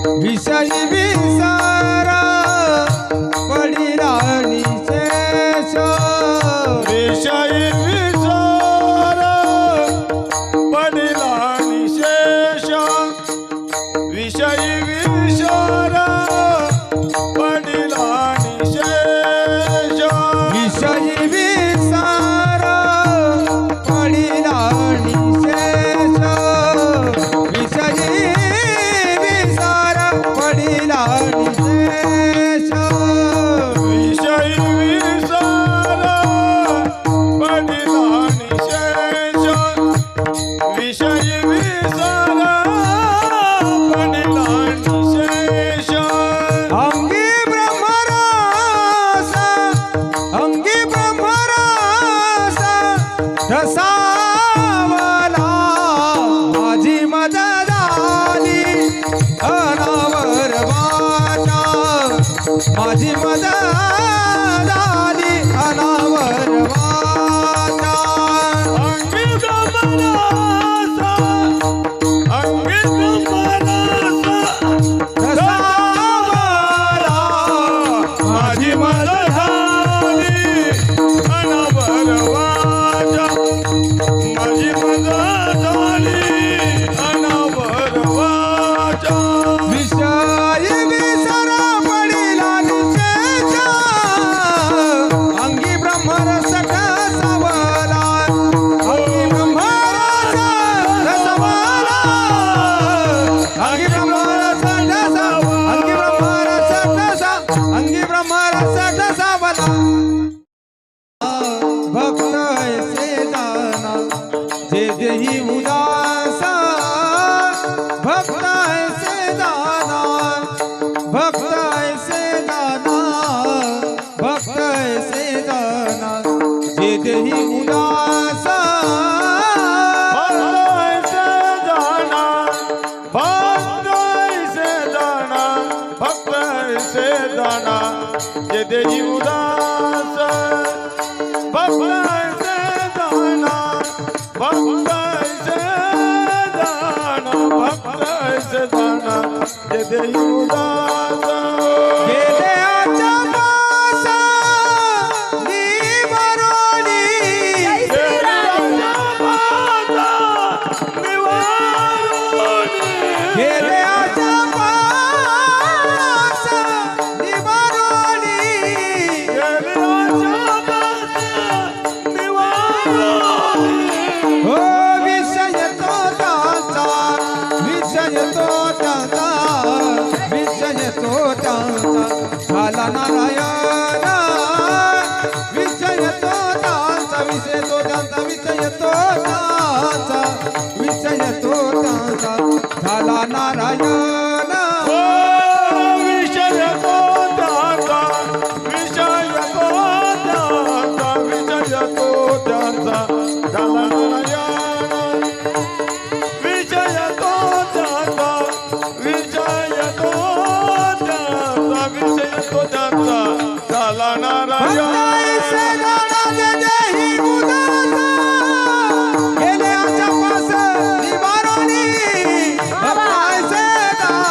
विषयी विसारा पडिला निशेष विषयी विसारा पडिला निशेष विषयी विसारा पडिला निशेष विषयी विसारा पडिला निशेष विषयी विसारा पडिला निशेष विषयी विसारा पडिला निशेष विषयी विसारा पडिला निशेष अंगी ब्रह्मरस रसावला माझी मद झाली अनावर वाटा माझी मद झाली अनावर वाटा अंगी ब्रह्मरसा अंगी ब्रह्मरसा रसावला माझी मद झाली अनावर वाटा माझी मद झाली अनावर वाटा विषय विसरा पडिला निशेष अंगी ब्रह्मरस रसवला अंगी ब्रह्मरस रसवला अंगी ब्रह्मरस अंगी ब्रह्मरस रसवला भक्त ऐसे दाना जे देही उदासा भक्त ऐसे दाना भक्त ऐसे दाना भक्त ऐसे दाना जे देही उदासा भक्तायसे जाना भक्तायसे जाना भक्तायसे जाना जे देही उदास भक्तायसे जाना भक्तायसे जाना भक्तायसे जाना जे देही उदास गेले आचापासा निवारोनी गेले आचापासा निवारोनी हो विषय तो त्यांचा विषय तो त्यांचा विषय तो त्यांचा झाला नारायण विषय तो त्यांचा विषय तो त्यांचा विषय तो त्यांचा विषय तो त्यांचा झाला नारायण विषय तो त्यांचा विषय तो त्यांचा विषय तो त्यांचा झाला नारायण विषय तो त्यांचा विषय तो त्यांचा विषय तो त्यांचा झाला नारायण भक्ताईसे दाना जे देही उदासा गेले आचापास निवारोनी भक्ताईसे दाना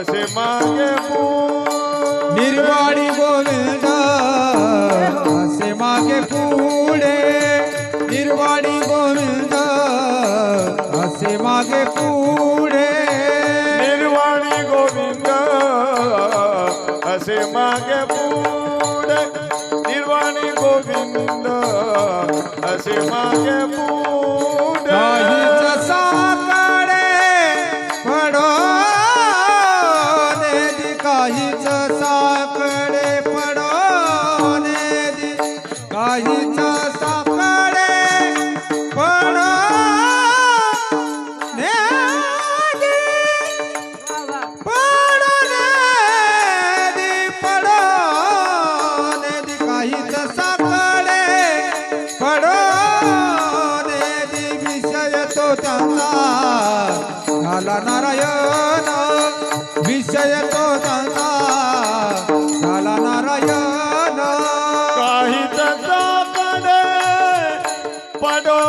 असे मागे पुढे निर्वाणी गोविंद असे मागे पुढे निर्वाणी गोविंद असे मागे पुढे निर्वाणी गोविंद असे मागे पुढे निर्वाणी गोविंद असे मागे पुढे काहीच साकडे पडो नेदी काहीच साकडे पडो नेदी काहीच साकडे पडो नेदी पडो नेदी पडो नेदी काहीच साकडे पडो नेदी विषय तो त्यांचा झाला नारायण विषय तो त्यांचा झाला नारायण काही त्याच्याकडे पडो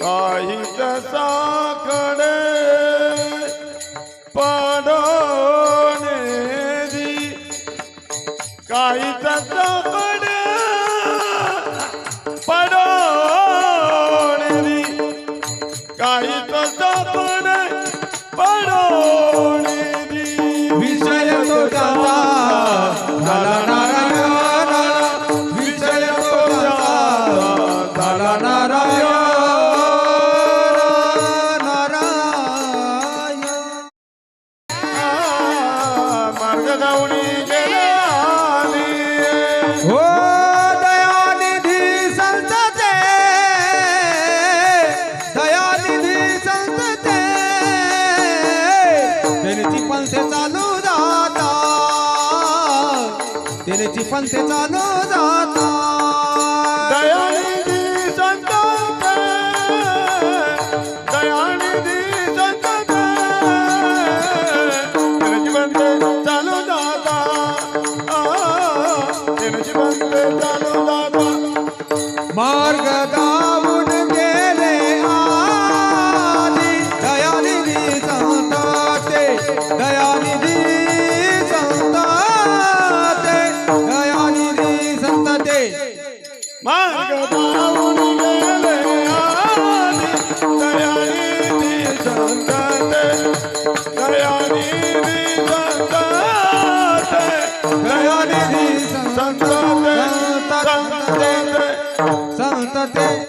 काही त्याच्याकडे पडो काही त्याच्याकडे पडो काही त्याच्याकडे पडो विषय तो त्यांचा झाला नारायण विषय तो त्यांचा झाला नारायण नारायण मार्ग जाऊनी गेले हो दयानिधी संतते दयानिधी संतते त्यांची पंथे चालू जाता त्यांची पंथे चालू जाता दयानिधी संतते दयानिधी संतते त्यांची बंदे चालू जाता त्यांची बंदे चालू जाता मार्ग दावून गेले आधी दयानिधी संतते दयानिधी संतते दयानिधी संतते मार्ग जाऊन गेले आधी दयानिधी संतते दयानिधी संतते दयानिधी संतते संतते संतते